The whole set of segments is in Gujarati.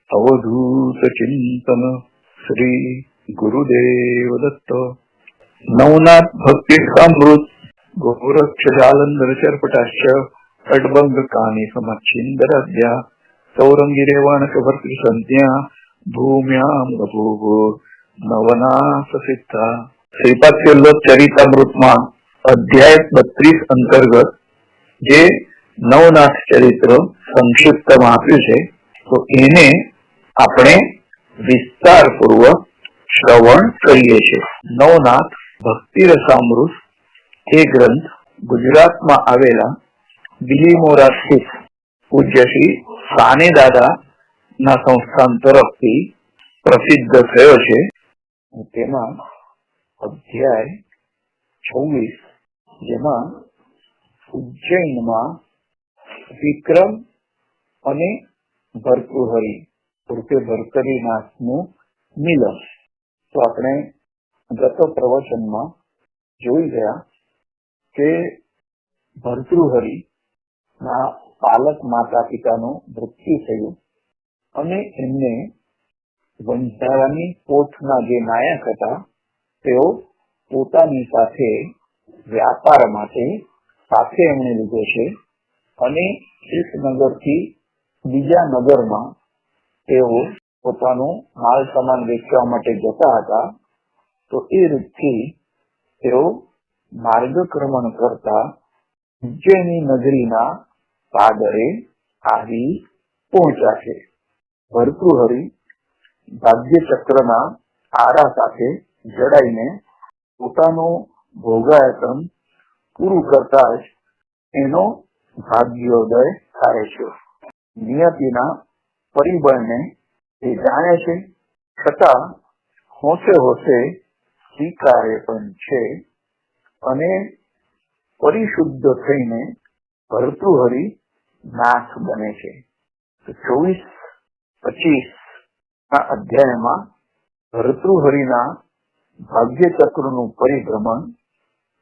अवधूत चिंतन श्री गुरुदेव दत्त। नवनाथ भक्ति समृत गोरक्ष जालंधर चरपटाश्च अडबंग कानी समच्छिंदराध्या सौरंगी रेवाणक भर्तृ संज्ञा भूम्याम बभूव नवनाथ सिद्धा। श्रीपाद वल्लभ चरितामृतમાં અધ્યાય 32 અંતર્ગત જે નવનાથ ચરિત્ર સંક્ષિપ્તમાં આપ્યું છે તો એને આપણે વિસ્તારપૂર્વક શ્રવણ કરીએ છીએ। નવનાથ ભક્તિ રસામૃત એ ગ્રંથ ગુજરાતમાં આવેલા બિલીમોરા સ્થિત પૂજ્ય શ્રી સાને દાદા ના સંસ્થાન તરફથી પ્રસિદ્ધ થયો છે। તેમાં અધ્યાય 26 જેમાં ઉજ્જૈનમાં વિક્રમ અને ભર્તૃહરિ ઉર્ફે ભર્તરીનાથનું મિલન। તો આપણે ગત પ્રવચનમાં જોઈ ગયા કે ભર્તૃહરિ ના પાલક માતા પિતાનું મૃત્યુ થયું અને એમને વંજારાની પોથના જે નાયક હતા તેઓ પોતાની સાથે વ્યાપાર માટે સાથે એમણે લીધો છે અને એક નગરથી બીજા નગરમાં તેઓ પોતાનું માલ સામાન વેચવા માટે જતા હતા। તો એ રીતથી તેઓ માર્ગક્રમણ કરતા ઉજ્જૈની નગરીના પાદરે આવી પહોંચ્યા છે। ભર્તૃહરિ ભાગ્યચક્રના આરા સાથે જડાઈને પોતાનું ભોગાયતન પૂરું કરતા જ એનો ભાગ્યોદય થાય છે। નિયતિના પરિબળને એ જાણે છે છતાં હોશે હોશે સ્વીકારે પણ છે અને પરિશુદ્ધ થઈને ભર્તૃહરિ નાથ બને છે। 24-25 ના અધ્યાયમાં ભર્તૃહરિના ભાગ્યચક્રનું પરિભ્રમણ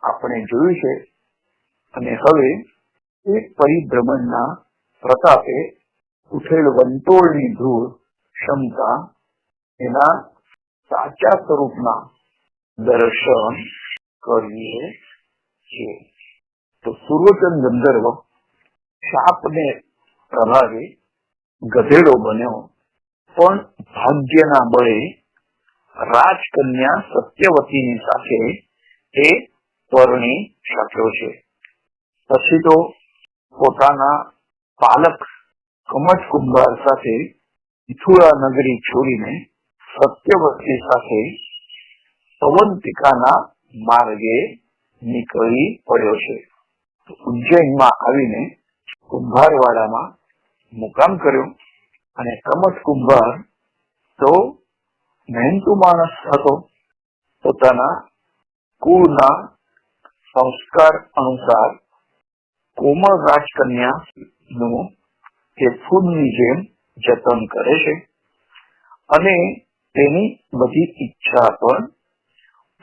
આપણે જોયું છે અને હવે એ પરિભ્રમણના પ્રતાપે ઉઠેલ વંટોળની ધૂળ ક્ષમતા એના સાચા સ્વરૂપના દર્શન કરીએ છીએ। તો સુરવચન ગંધર્વ શાપને પ્રભાવે ગધેડો બન્યો પણ ભાગ્યના બળે રાજકન્યા સત્યવતીની સાથે એ પરણી શક્યો છે। પછી તો પોતાના પાલક કમઠ કુંભાર સાથે મિથુરા નગરી છોડીને સત્યવતી સાથે અવંતિકાના માર્ગે નીકળી પડ્યો છે। ઉજ્જૈનમાં આવીને કુંભારવાડામાં મુકામ કર્યો અને કમઠ કુંભાર તો મહેનતુ માણસ હતો। પોતાના કુળના સંસ્કાર અનુસાર કોમળ રાજકન્યા નું તે ફૂલની જેમ જતન કરે છે અને તેની બધી ઈચ્છા પણ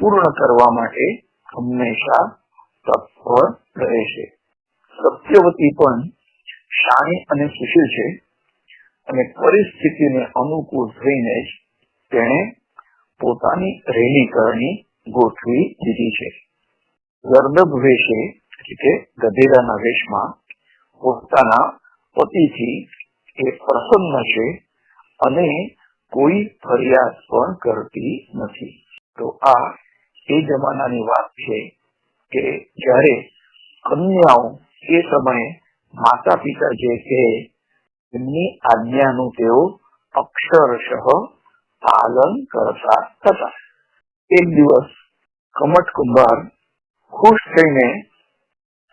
પૂર્ણ કરવા માટે હંમેશા તત્પર રહે છે। સત્યવતી પણ શાણી અને સુશીલ છે અને પરિસ્થિતિને અનુકૂળ થઈને જ તેણે પોતાની રહેણી કરણી ગોઠવી દીધી છે। ગર્દભ વેશે એટલે કે ગધેડાના વેશમાં પોતાના પતિથી એ પ્રસન્ન છે અને કોઈ ફરિયાદ પણ કરતી નથી। તો આ એ જમાનાની વાત છે કે જ્યારે કન્યાઓ એ સમયે માતા પિતા જે કહે એમની આજ્ઞાનું તેઓ અક્ષરશઃ પાલન કરતા હતા। એક દિવસ કમઠ કુંભાર ખુશ થઈને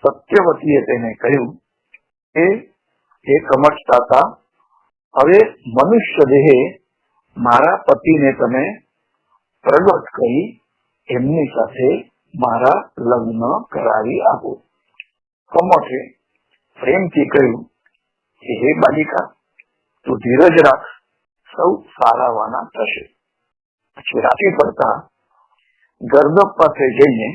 સત્યવતીએ તેને કહ્યું કે હે કમઠ તાતા, હવે મનુષ્ય દેહે મારા પતિને તમે પ્રગટ કરી એમની સાથે મારા લગ્ન કરાવી આપો। કમઠે પ્રેમથી કહ્યું કે હે બાલિકા, તું ધીરજ રાખ, સૌ સારાવાના થશે। પછી રાતે પડતા ગર્દભ પાસે જઈને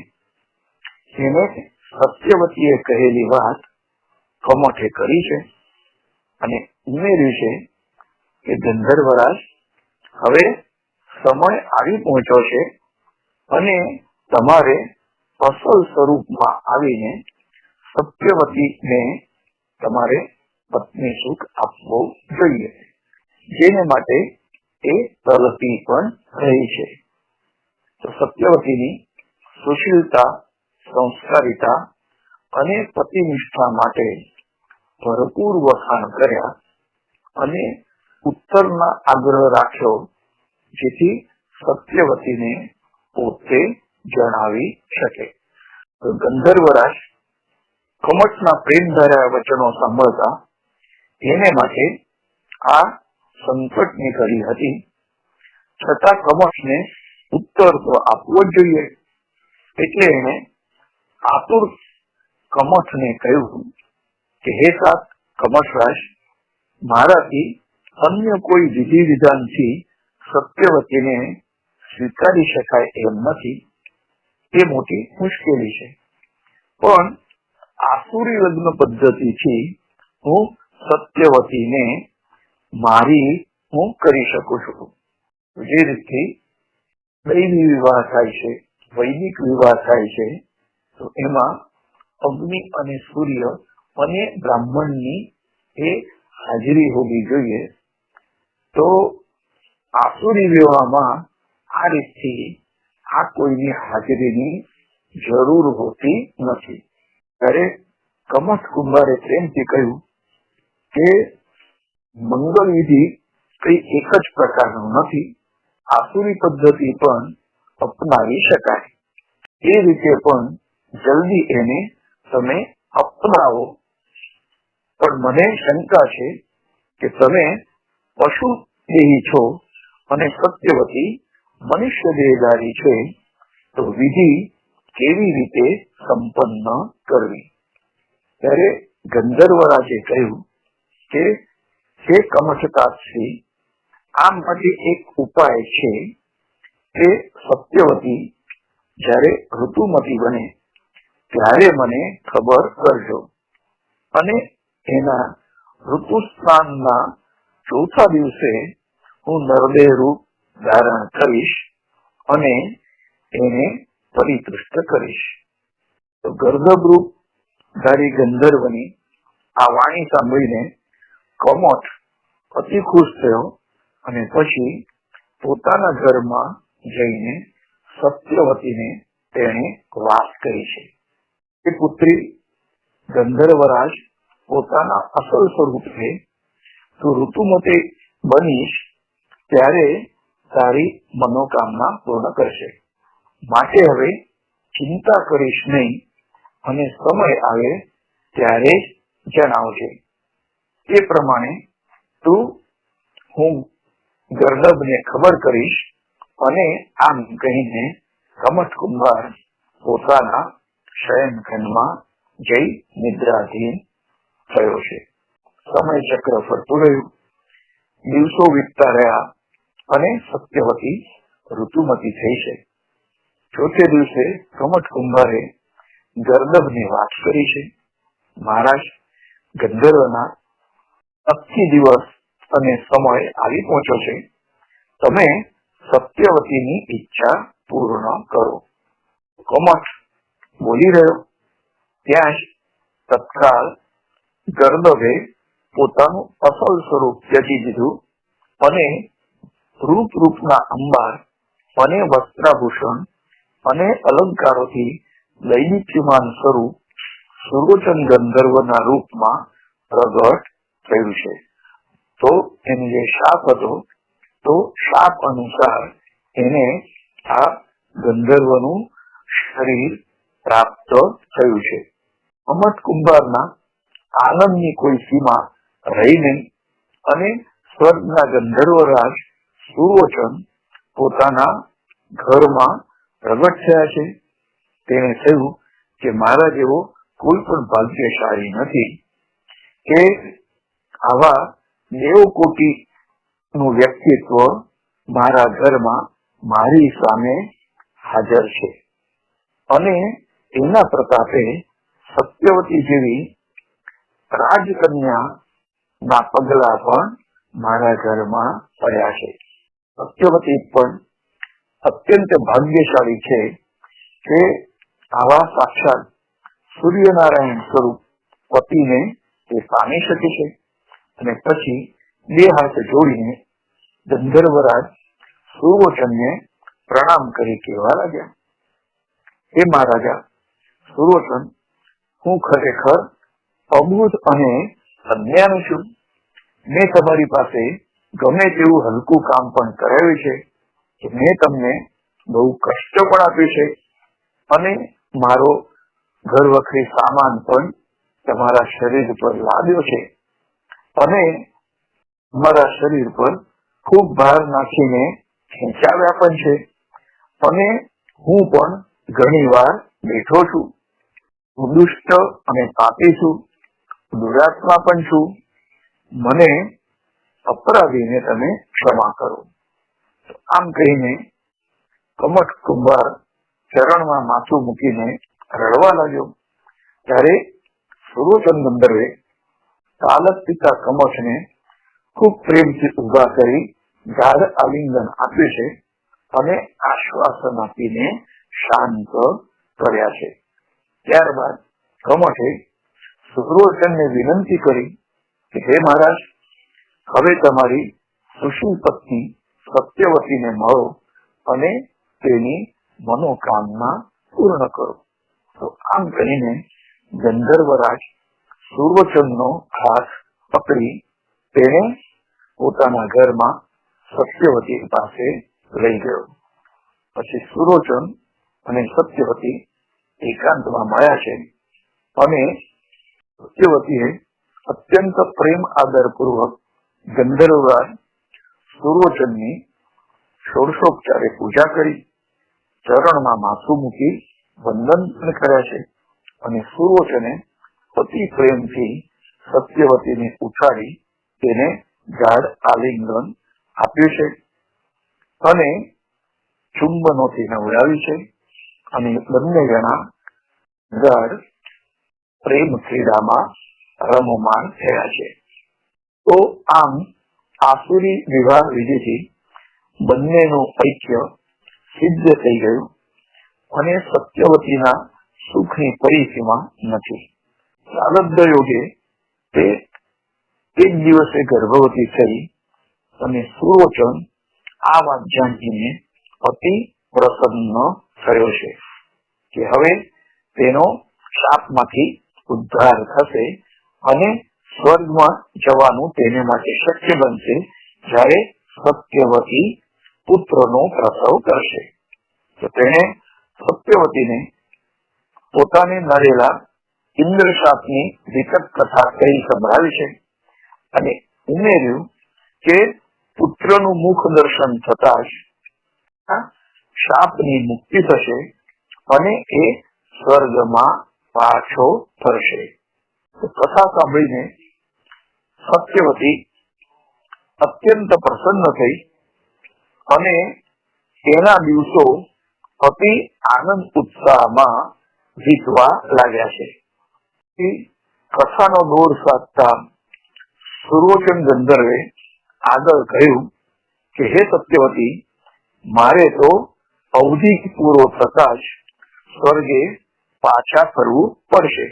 એને સત્યવતીએ કહેલી વાત કમઠે કરી છે અને ઉમેર્યું છે કે ગંધર્વરાજ, હવે સમય આવી પહોંચ્યો છે અને તમારે અસલ સ્વરૂપમાં આવીને સત્યવતીને તમારે પત્ની સુખ આપવું જોઈએ, જેને માટે એ તલપી પણ રહી છે. તો સત્યવતીની સુશીલતા, સંસ્કારિતા અને પતિનિષ્ઠા માટે ભરપૂર વખાણ કર્યા અને ઉત્તરના આગ્રહ રાખ્યો, જેથી સત્યવતીને પોતે જણાવી શકે. તો ગંધર્વરાજ કમઠના પ્રેમધાર્યા વચનો સાંભળતા એને માટે આ સંકટની ઘડી હતી, છતાં કમઠને ઉત્તર તો આપવો જ જોઈએ. એટલે એને આતુર કમઠને કહ્યું કે હે સાત કમઠરાજ, મારાથી અન્ય કોઈ વિધિ વિધાનથી સત્યવતીને સ્વીકારી શકાય એમ નથી. એ મોટી મુશ્કેલી છે, પણ આસુરી લગ્ન પદ્ધતિથી હું સત્યવતીને મારી હું કરી શકું છું. જે રીતથી દૈવી વિવાહ થાય છે, વૈદિક વિવાહ થાય છે, તો એમાં અગ્નિ અને સૂર્ય અને બ્રાહ્મણની એ હાજરી હોવી જોઈએ. તો આસુરી વિવાહમાં આ રીતથી આ કોઈની હાજરીની જરૂર હોતી નથી. ત્યારે કમઠ કુંભારે પ્રેમથી કહ્યું કે મંગળ વિધિ કઈ એક જ પ્રકારનું નથી, આસુરી પદ્ધતિ પણ અપનાવી શકાય. એ રીતે પણ જલ્દી એને તમે અપનાવો. પણ મને શંકા છે કે તમે પશુ દેહી છો અને સત્યવતી મનુષ્ય દેહધારી છે, તો વિધિ કેવી રીતે સંપન્ન કરવી? ત્યારે ગંધર્વરાજે કહ્યું કે હે કમઠતાપસી, આ માટે એક ઉપાય છે કે સત્યવતી જ્યારે ઋતુમતી બને ત્યારે મને ખબર કરજો, અને એના ઋતુસ્નાનના ચોથા દિવસે હું નરદેહ રૂપ ધારણ કરીશ અને એને પરિતુષ્ટ કરીશ. તો ગર્ભ રૂપ ધારી ગંધર્વની આ વાણી સાંભળીને કમઠ અતિ ખુશ થયો અને પછી પોતાના ઘરમાં જઈને સત્યવતીને તેણે વાસ કરી છે. એ પુત્રી ગંધર્વરાજ, પોતાના અસલ સ્વરૂપે તું ઋતુમતી બનીશ ત્યારે તારી મનોકામના પૂર્ણ કરશે. માટે હવે ચિંતા કરીશ નહીં અને સમય આવે ત્યારે જણાવજે. એ પ્રમાણે તું હું ગર્દભને ખબર કરીશ. અને આમ કહીને કમઠ કુંભાર પોતાના શયનખંડમાં જઈ નિદ્રાધીન થયો છે. સમય ચક્ર ફરતું રહ્યું, દિવસો વીતતા રહ્યા અને સત્યવતી ઋતુમતી થઈ છે. ચોથે દિવસે કમઠ કુંભારે ગર્દભને વાત કરી છે, મહારાજ, ગંધર્વના નક્કી દિવસ અને સમય આવી પહોંચ્યો છે. તમે સત્યવતીની ઈચ્છા પૂર્ણ કરો. કમઠ બોલી રહ્યો ત્યાં જ તત્કાળ ગર્દભે પોતાનું અસલ સ્વરૂપ ત્યજી દીધું અને રૂપના અંબાર અને વસ્ત્રાભૂષણ અને અલંકારોથી દૈદીપ્યમાન સ્વરૂપ સુરોચન ગંધર્વના રૂપમાં પ્રગટ થયું છે. તો એને જે શાપ હતો, તો શાપ અનુસાર એને આ ગંધર્વનું શરીર પ્રાપ્ત થયું છે. કમઠ કુંભારના આનંદની કોઈ સીમા રહી નહીં અને સ્વર્ગના ગંધર્વરાજ સુરોચન પોતાના ઘરમાં પ્રગટ થયા છે. તેને થયું કે મારા જેવો કોઈ પણ ભાગ્યશાળી નથી કે આવા દેવકોટી નું વ્યક્તિત્વ મારા ઘરમાં મારી સામે હાજર છે, અને એના પ્રતાપે સત્યવતી જેવી રાજકન્યા ના પગલા પણ મારા ઘરમાં પડ્યા છે. સત્યવતી પણ અત્યંત ભાગ્યશાળી છે કે આવા સાક્ષાત સૂર્યનારાયણ સ્વરૂપ પતિને તે પામી શકે છે. અને પછી બે હાથ જોડીને ગંધર્વરાજ સુરોચનને પ્રણામ કરી કહેવા લાગ્યા, હે મહારાજા સુરોચન, હું ખરેખર અબુધ અને અજ્ઞાન છું. મેં તમારી પાસે ગમે તેવું હલકું કામ પણ કરાવ્યું છે કે મેં તમને બહુ કષ્ટ પણ આપ્યું છે અને મારો ઘર વખરી સામાન પણ તમારા શરીર પર લાદ્યો છે અને તમારા શરીર પર ખૂબ ભાર નાખીને ખેંચાવ્યા પણ છે અને હું પણ ઘણી વાર બેઠો છું. હું દુષ્ટ અને પાપી છું, દુરાત્મા પણ છું. મને અપરાધીને તમે ક્ષમા કરો. આમ કહીને કમઠ કુંભાર ચરણમાં માથું મૂકીને રડવા લાગ્યો. ત્યારે સુરોચન ગંધર્વે પાલક પિતા કમઠને ખૂબ પ્રેમથી ઉભા કરી ગાઢ આલિંગન આપ્યું છે અને આશ્વાસન આપીને શાંત કર્યા છે. ત્યારબાદ કમઠે સુરોચનને વિનંતી કરી કે હે મહારાજ, હવે તમારી સુશીલ પત્ની સત્યવતીને મળો અને તેની મનોકામના પૂર્ણ કરો. તો આમ કહીને ગંધર્વરાજ સુરોચનનો હાથ પકડી તેને પોતાના ઘરમાં સત્યવતી પાસે લઈ ગયો. પછી સુરોચન અને સત્યવતી એકાંતમાં મળ્યા છે અને સત્યવતીએ અત્યંત પ્રેમ આદર પૂર્વક ગંધર્વરાજ સુરોચનની ષોડશોપચારે પૂજા કરી, ચરણમાં માથું મૂકી વંદન પણ કર્યા છે અને સુરોચને અતિ પ્રેમથી સત્યવતીને ઉઠાડી તેને ગાઢ આલિંગન આપ્યું છે અને ચુંબનોથી નવડાવી છે અને બંને જણા ગાઢ પ્રેમ ક્રીડામાં રમમાન થયા છે. તો આમ આસુરી વિવાહ વિધિથી બંનેનું ઐક્ય સિદ્ધ થઈ ગયું અને સત્યવતીના સુખની પરિસીમા નથી. પ્રારબ્ધ યોગે તે એક દિવસે ગર્ભવતી થઈ અને સુરોચન આ વાત જાણીને અતિ પ્રસન્ન થયો છે કે હવે તેનો શાપમાંથી ઉદ્ધાર થશે અને સ્વર્ગમાં જવાનું તેને માટે શક્ય બનશે જ્યારે સત્યવતી પુત્રનો પ્રસવ કરશે. તો તેણે સત્યવતીને પોતાને નડેલા ઇન્દ્ર શાપની વિકટ કથા કહી સંભળાવી છે અને ઉમેર્યું કે પુત્રનું મુખ દર્શન થતા જ શાપની મુક્તિ થશે અને એ સ્વર્ગમાં પાછો ફરશે. કથા સાંભળીને સત્યવતી અત્યંત પ્રસન્ન થઈ અને તેના દિવસો અતિ આનંદ ઉત્સાહમાં વીતવા લાગ્યા છે. કથાનો દોર સાધતા સુરોચન ગંધર્વે આગળ કહ્યું કે હે સત્યવતી, મારે તો અવધિ પૂરો થતા જ સ્વર્ગે પાછા ફરવું પડશે,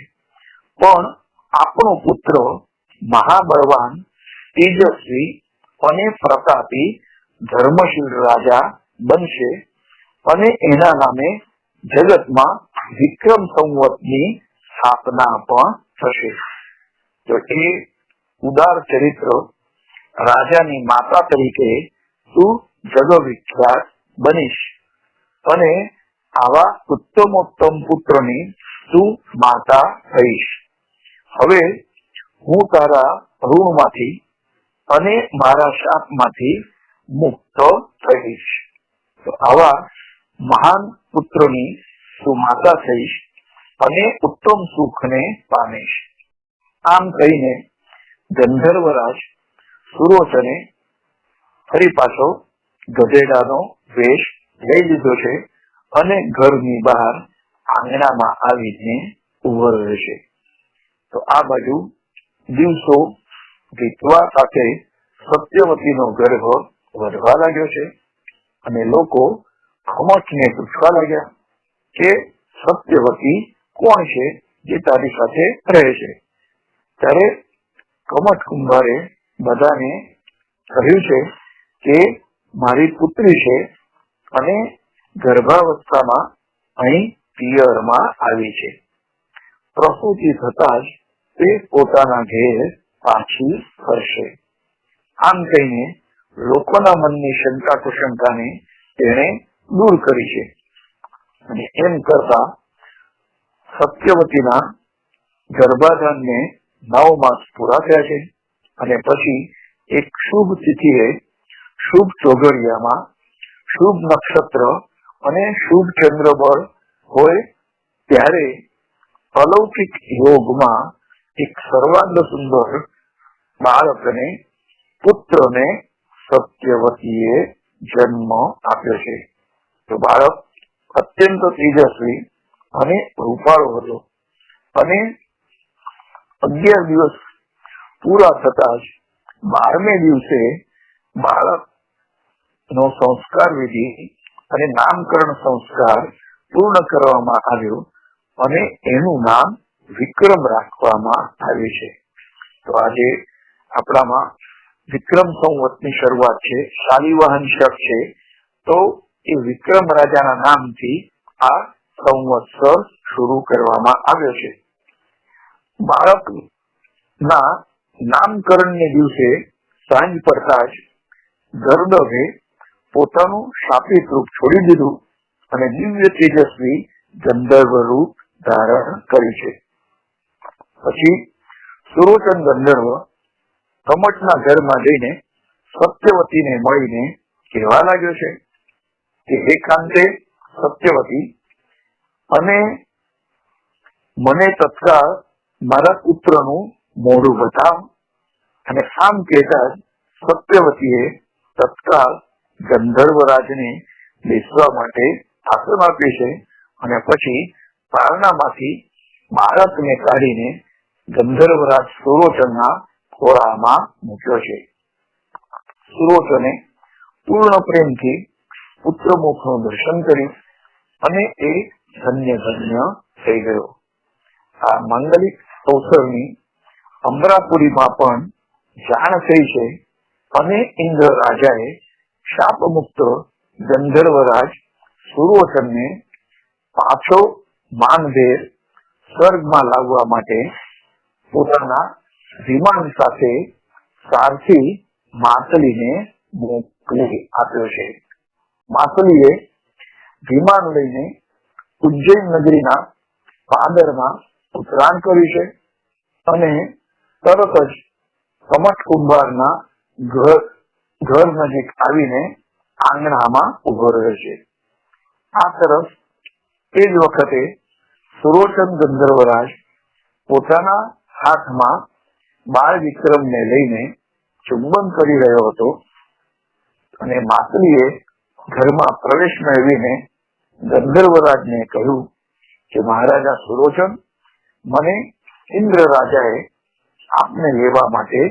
પણ આપણો પુત્ર મહાબળવાન, તેજસ્વી અને પ્રતાપી ધર્મશીલ રાજા બનશે અને એના નામે જગતમાં વિક્રમ સંવતની સ્થાપના પણ થશે. તો એ ઉદાર ચરિત્ર રાજાની માતા તરીકે તું જગવિખ્યાત બનીશ અને આવા ઉત્તમોત્તમ પુત્રની તું માતા થઈશ. હવે હું તારા ઋણમાંથી અને મારા શાપમાંથી મુક્ત થઈશ. તો આવા મહાન પુત્રની તું માતા થઈશ અને ઉત્તમ સુખને પામીશ. આમ કહીને ગંધર્વરાજ સુરોચને ફરી પાછો ગધેડાનો વેશ લઈ લીધો છે અને ઘરની બહાર આંગણામાં આવીને ઉભો રહ્યો છે. તો આ બાજુ દિવસો વીતવા સાથે સત્યવતીનો ગર્ભ વધવા લાગ્યો છે અને લોકો કમઠને પૂછવા લાગ્યા કે સત્યવતી કોણ છે જે તારી સાથે રહે છે. ત્યારે કમઠ કુંભારે બધાને કહ્યું છે કે મારી પુત્રી છે અને ગર્ભાવસ્થામાં અહીં પિયરમાં આવી છે. પ્રસૂતિ થતા જ તે પોતાના ઘેર પાછી ફરશે. આમ કહીને લોકોના મનની શંકા કુશંકાને તેણે દૂર કરી છે. અને એમ કરતા સત્યવતીના ગર્ભાધાનને 9 માસ પૂરા થયા છે અને પછી એક શુભ તિથિએ, શુભ ચોઘડિયામાં, શુભ નક્ષત્ર અને શુભ ચંદ્રબળ હોય ત્યારે અલૌકિક યોગમાં એક સર્વાંગ સુંદર બાળકને, પુત્રને સત્યવતીએ જન્મ આપ્યો છે. તો બાળક અત્યંત તેજસ્વી અને રૂપાળો હતો અને 11 દિવસ પૂરા થતા જ 12મે દિવસે બાળકનો સંસ્કાર વિધિ અને નામકરણ સંસ્કાર પૂર્ણ કરવામાં આવ્યો અને એનું નામ વિક્રમ રાખવામાં આવ્યું છે. તો આજે આપણામાં વિક્રમ સંવતની શરૂઆત છે, શાલિવાહન શક છે. તો એ વિક્રમ રાજાના નામથી આ સંવત્સર શરૂ કરવામાં આવ્યો છે. બાળકના નામકરણને દિવસે સાંજ પડતા જ ગરુડે પોતાનું શાપિત રૂપ છોડી દીધું અને દિવ્ય તેજસ્વી ગંધર્વ રૂપ ધારણ કર્યું છે. પછી સુરોચન ગંધર્વ કમઠના ઘરમાં જઈને સત્યવતીને મળીને કહેવા લાગ્યો છે કે હે કાંતે સત્યવતી, અને મને તત્કાળ મારા પુત્રનું મોઢું બતાવ. અને આમ કહેતા જ સત્યવતીએ તત્કાળ ગંધર્વરાજને બેસવા માટે આસન આપ્યું છે અને પછી પારણામાંથી બાળકને કાઢીને ગંધર્વરાજ સુરોચનના ખોળામાં મૂક્યો છે. સુરોચને પૂર્ણ પ્રેમથી પુત્રમુખનું દર્શન કર્યું અને એ ધન્ય ધન્ય થઈ ગયો. આ માંગલિક અવસરની અમરાપુરીમાં પણ જાણ થઈ છે અને ઇન્દ્ર રાજાએ શાપ મુક્ત ગંધર્વરાજ સુરોચનને પાછો માનભેર સ્વર્ગમાં લાવવા માટે પોતાના વિમાન સાથે સારથી માતલીને મોકલી આપ્યો છે. માતલીએ વિમાન લઈને ઉજ્જૈન નગરીના પાદરમાં ઉતરાણ કર્યું છે અને તરત જ કમઠ કુંભારના ઘર નજીક આવીને આંગણામાં ઉભો રહ્યો છે. આ તરફ એ જ વખતે સુરોચન ગંધર્વરાજ પોતાના હાથમાં બાળ વિક્રમને લઈને ચુંબન કરી રહ્યો હતો અને માતલીએ ઘરમાં પ્રવેશ મેળવીને ગંધર્વરાજને કહ્યું કે મહારાજા સુરોચન, મને ઇન્દ્ર રાજાએ આપને લેવા માટે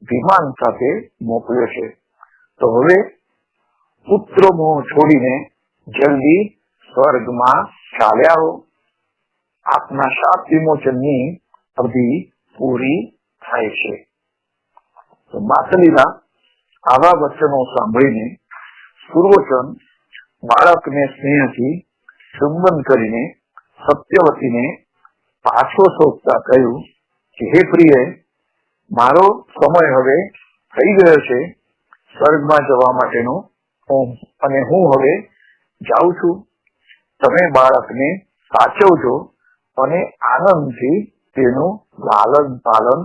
વિમાન સાથે મોકલ્યો છે. તો હવે પુત્ર મોહ છોડીને જલ્દી સ્વર્ગમાં ચાલ્યા આવો. આપના શાપ વિમોચનની અવધિ પૂરી થાય છે. તો માતલીના આવા વચનો સાંભળીને સુરોચન બાળકને સ્નેહથી ચુંબન કરીને સત્યવતીને પાછો સોંપતા કહ્યું કે હે પ્રિય, મારો સમય હવે થઈ ગયો છે સ્વર્ગમાં જવા માટેનો, અને હું હવે જાઉં છું. તમે બાળકને સાચવજો અને આનંદથી તેનું લાલન પાલન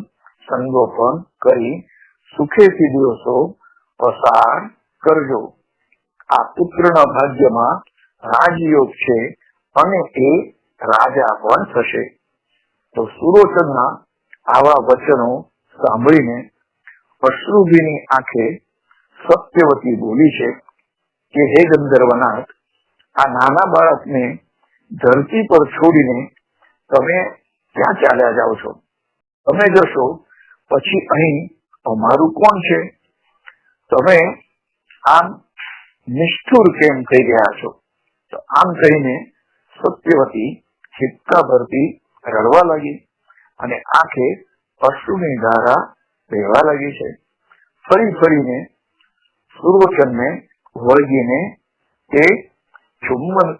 સંગોપન કરી સુખેથી દિવસો પસાર કરજો. આ પુત્રના ભાગ્યમાં રાજયોગ છે અને એ રાજા પણ થશે. તો સુરોચનના આવા વચનો સાંભળીને અશ્રુભીની આંખે સત્યવતી બોલી છે કે હે ગંધર્વનાથ, આ નાના બાળકને ધરતી પર છોડીને તમે ક્યાં ચાલ્યા જાઓ છો? તમે જશો પછી અહીં અમારું કોણ છે? તમે આમ નિષ્ઠુર કેમ થઈ ગયા છો? તો આમ કહીને સત્યવતી ચિત્તા ભરતી રડવા લાગી અને આંખે અશ્રુની ધારા વહેવા લાગી છે. ફરી ફરીને સુરોચનને વળગીને તે ચુંબન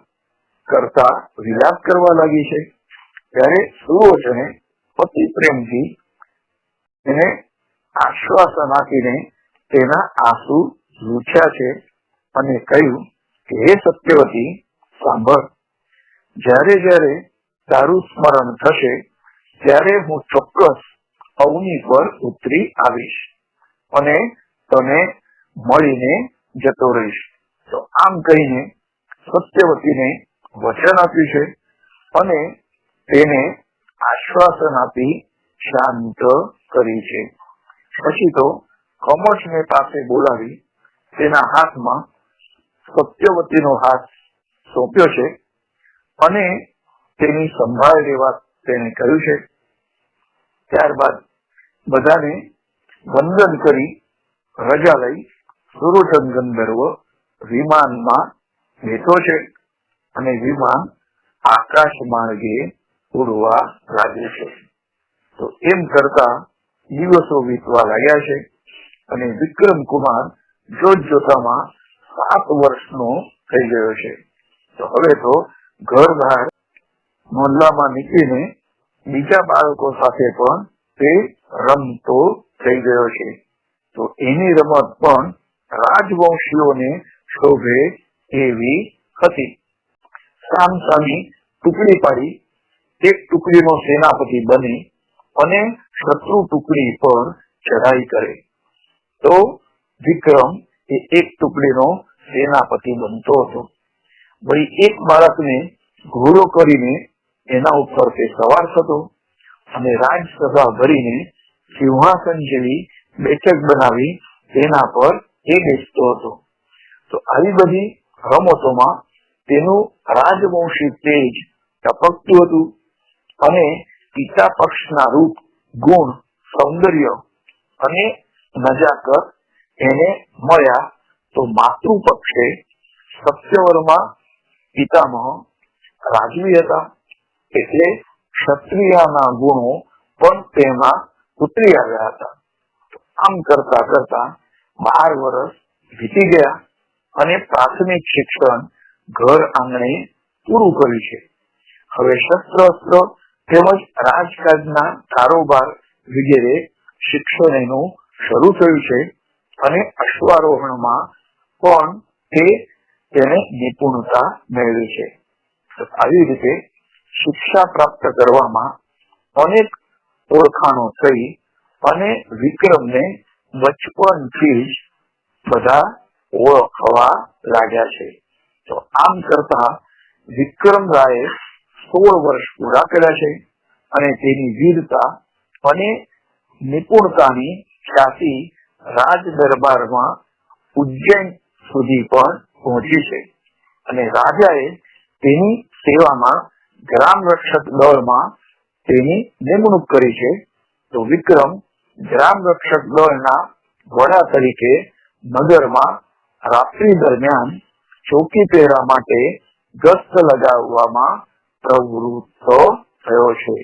કરતા વિલાપ કરવા લાગી છે. ત્યારે સુરોચને પતિ પ્રેમથી એને આશ્વાસન આપીને તેના આંસુ લૂછ્યા છે અને કહ્યું કે હે સત્યવતી, સાંભળ, જ્યારે જ્યારે તારું સ્મરણ થશે ત્યારે હું ચોક્કસ અવની પર ઉતરી આવીશ અને તને મળીને જતો રહીશ. તો આમ કહીને સત્યવતીને વચન આપ્યું છે અને તેને આશ્વાસન આપી શાંત કરી છે. પછી તો કમોચને પાસે બોલાવી તેના હાથમાં સત્યવતીનો હાથ સોંપ્યો છે અને તેની સંભાળ લેવા તેને કહ્યું છે. ત્યારબાદ બધાને વંદન કરી રજા લઈ સુરોચન ગંધર્વ વિમાનમાં બેઠો છે અને વિમાન આકાશ માર્ગે ઉડવા લાગે છે. તો એમ કરતા દિવસો વીતવા લાગ્યા છે અને વિક્રમકુમાર જોત જોતામાં 7 વર્ષનો થઈ ગયો છે. તો હવે તો ઘર બહાર મોહલ્લામાં નીકળીને બીજા બાળકો સાથે પણ તે રમતો થઈ ગયો છે. તો એની રમત પણ રાજવંશીઓને શોભે એવી હતી. સામસામી ટુકડી પાડી એક ટુકડીનો સેનાપતિ બની અને શત્રુ ટુકડી પર ચઢાઈ કરે તો વિક્રમ એ એક ટુકડીનો સેનાપતિ બનતો હતો. વળી એક બાળકને ઘોડો કરીને એના ઉપર તે સવાર થતો અને રાજસભા ભરીને સિંહાસન જેવી બેઠક બનાવી તેના પર એ બેસતો હતો. તો આવી બધી રમતોમાં તેનું રાજવંશી તેજ ટપકતું હતું અને પિતા પક્ષના રૂપ, ગુણ, સૌંદર્ય અને નજાકત એને મળ્યા. તો માતૃ પક્ષે સત્યવર્મા પિતામહ રાજવી હતા એટલે ક્ષત્રિયના ગુણો પણ તેમાં ઉતરી આવ્યા હતા. આમ કરતા કરતા 12 વર્ષ વીતી ગયા અને પ્રાથમિક શિક્ષણ ઘર આંગણે પૂરું કર્યું છે. હવે શસ્ત્ર અસ્ત્ર તેમજ રાજકાજના કારોબાર વગેરે શિક્ષણ એનું શરૂ થયું છે અને અશ્વારોહણમાં પણ તેને નિપુણતા મેળવી છે. આવી રીતે શિક્ષા પ્રાપ્ત કરવામાં અનેક ઓળખાણો થઈ અને વિક્રમને બચપનથી જ બધા ઓળખવા લાગ્યા છે. તો આમ કરતા વિક્રમરાયે 16 વર્ષ પૂરા કર્યા છે અને તેની વીરતા અને નિપુણતાની ખ્યાતિ રાજ દરબારમાં ઉજ્જૈન સુધી પણ પહોંચી છે અને રાજાએ તેની સેવામાં ગ્રામ રક્ષક દળમાં તેની નિમણૂક કરી છે. તો વિક્રમ ગ્રામ રક્ષક દળના વડા તરીકે નગરમાં રાત્રિ દરમિયાન ચોકી પહેરા માટે ગસ્ત લગાવવામાં પ્રવૃત્ત થયો છે.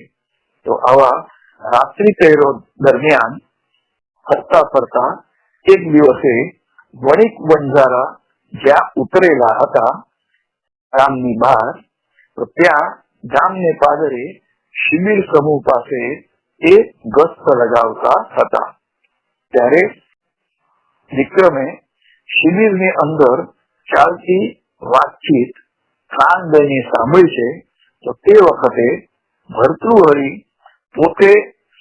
તો આવા રાત્રિ પહેરો દરમિયાન ફરતા ફરતા એક દિવસે વણિક બંજારા જ્યાં ઉતરેલા હતા ગામની બહાર, તો ત્યાં ગામને પાદરે શિબિર સમૂહ પાસે એ ગસ્ત લગાવતા હતા. ત્યારે વિક્રમે શિબિરની અંદર ચાલતી વાતચીત કાન દઈને સાંભળી છે. તો તે વખતે ભર્તૃહરિ પોતે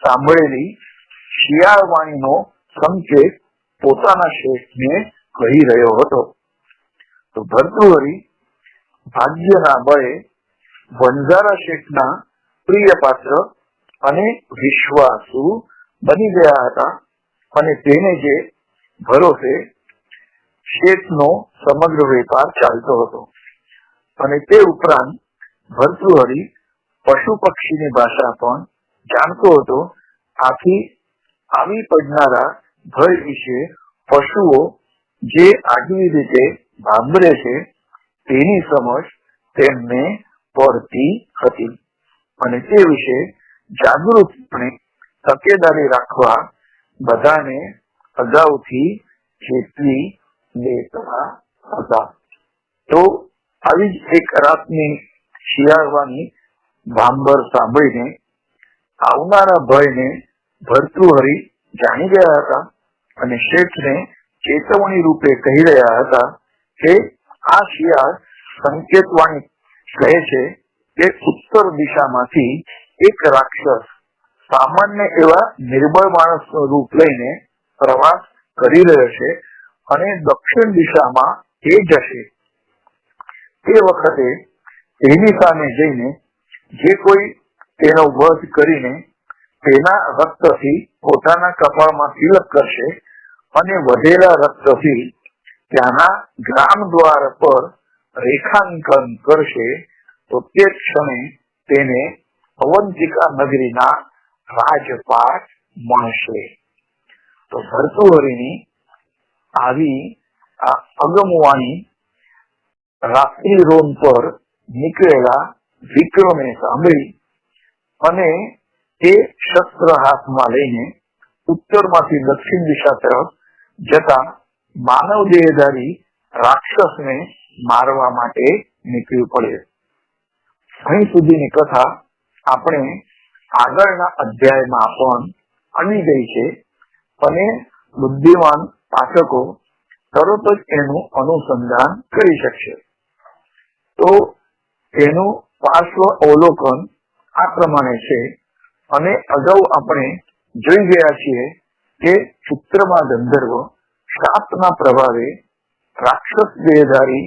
સાંભળેલી શિયાળવાણીનો સંકેત પોતાના શેઠને કહી રહ્યો હતો. તો ભર્તૃહરિ ભાગ્યના બળે વંજારા શેઠના પ્રિય પાત્ર અને વિશ્વાસુ બની ગયા હતા અને તેને જે ભરોસે શેઠનો સમગ્ર વેપાર ચાલતો હતો. અને તે ઉપરાંત ભર્તૃહરિ પશુ પક્ષીની ભાષા પણ જાણતો હતો. આથી આવી પડનારા ભય વિશે પશુઓ જે આગવી રીતે ભાંભરે છે તેની સમજ તેમને પડતી હતી અને તે વિશે જાગૃતપણે તકેદારી રાખવા બધાને અગાઉથી ચેતવી દેતા હતા. તો આવી જ એક રાતની શિયાળવાની ભાંભર સાંભળીને આવનારા ભયને ભર્તૃહરિ જાણી ગયા હતા અને શેઠને ચેતવણી રૂપે કહી રહ્યા હતા કે આ શિયાળ સંકેતવાણી કહે છે કે ઉત્તર દિશામાંથી એક રાક્ષસ સામાન્ય એવા નિર્બળ માણસનું રૂપ લઈને પ્રવાસ કરી રહ્યો છે અને દક્ષિણ દિશામાં એ જશે. તે વખતે તેની સામે જઈને જે કોઈ તેનો વધ કરીને તેના રક્તથી પોતાના કપાળમાં તિલક કરશે અને વધેલા રક્તથી ત્યાંના ગ્રામ દ્વાર પર રેખાંકન કરશે તો તે ક્ષણે તેને અવંતિકા નગરીના રાજપાટ મળશે. તો ભર્તૃહરિની આવી આ અગમવાણી રાત્રિ રોન પર નીકળેલા વિક્રમે સાંભળી અને તે શસ્ત્ર હાથમાં લઈને ઉત્તરમાંથી દક્ષિણ દિશા તરફ જતા માનવ દેહધારી રાક્ષસને મારવા માટે નીકળ્યું પડે. અહીં સુધીની કથા આપણે આગળના અધ્યાયમાં પણ આવી ગઈ છે અને બુદ્ધિમાન પાઠકો તરત જ એનું અનુસંધાન કરી શકશે. તો તેનું પાર્શ્વ અવલોકન આ પ્રમાણે છે અને અગાઉ આપણે જોઈ ગયા છીએ કે ચિત્રમાં ગંધર્વ શાપના પ્રભાવે રાક્ષસ દેહધારી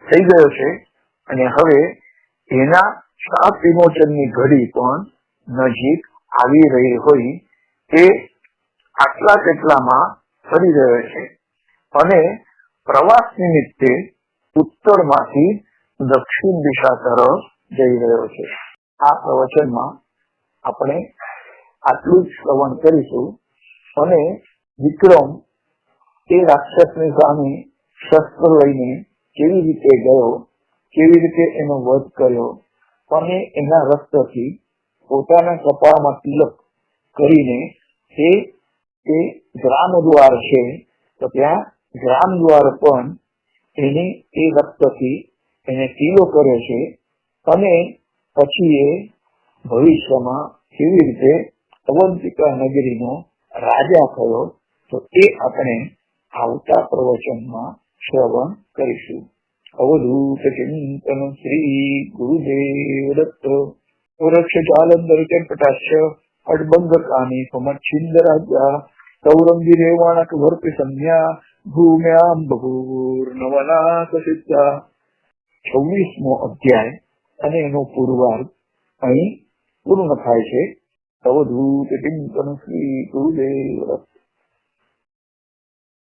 થઈ ગયો છે અને હવે એના શાપ વિમોચનની ઘડી પણ નજીક આવી રહી હોય તે આટલા કેટલામાં ફરી રહ્યો છે અને પ્રવાસ નિમિત્તે ઉત્તરમાંથી દક્ષિણ દિશા તરફ જઈ રહ્યો છે. આ પ્રવચનમાં આપણે આટલું જ શ્રવણ કરીશું અને વિક્રમ એ રાક્ષસની સામે શસ્ત્ર લઈને કેવી રીતે ગયો, કેવી રીતે એનો વધ કર્યો અને એના રક્તથી પોતાના કપાળમાં તિલક કરીને એ ગ્રામ દ્વાર છે તો ત્યાં ગ્રામ દ્વાર પણ એની એ રક્તથી એને તિલો કર્યો છે અને પછી એ ભવિષ્યમાં કેવી રીતે અવંતિકા નગરીનો રાજા થયો તો એ આપણે આવતા પ્રવચનમાં શ્રવણ કરીશું. અવધૂત ચિંતન શ્રી ગુરુદેવ દત્ત વૃક્ષ જાલંધર ચંપટાશ્ય અડબંગકાની સમચ્છિન્દરાજ્યા સૌરંગિરેવાણક વર્તિ સંજ્ઞા ભૂમ્યામ બભૂર્નવનાથ સિદ્ધા. 26મો અધ્યાય અને એનો પૂર્વાર્ધ અહીં પૂર્ણ થાય છે. અવધૂત ચિંતન શ્રી ગુરુદેવ દત્ત.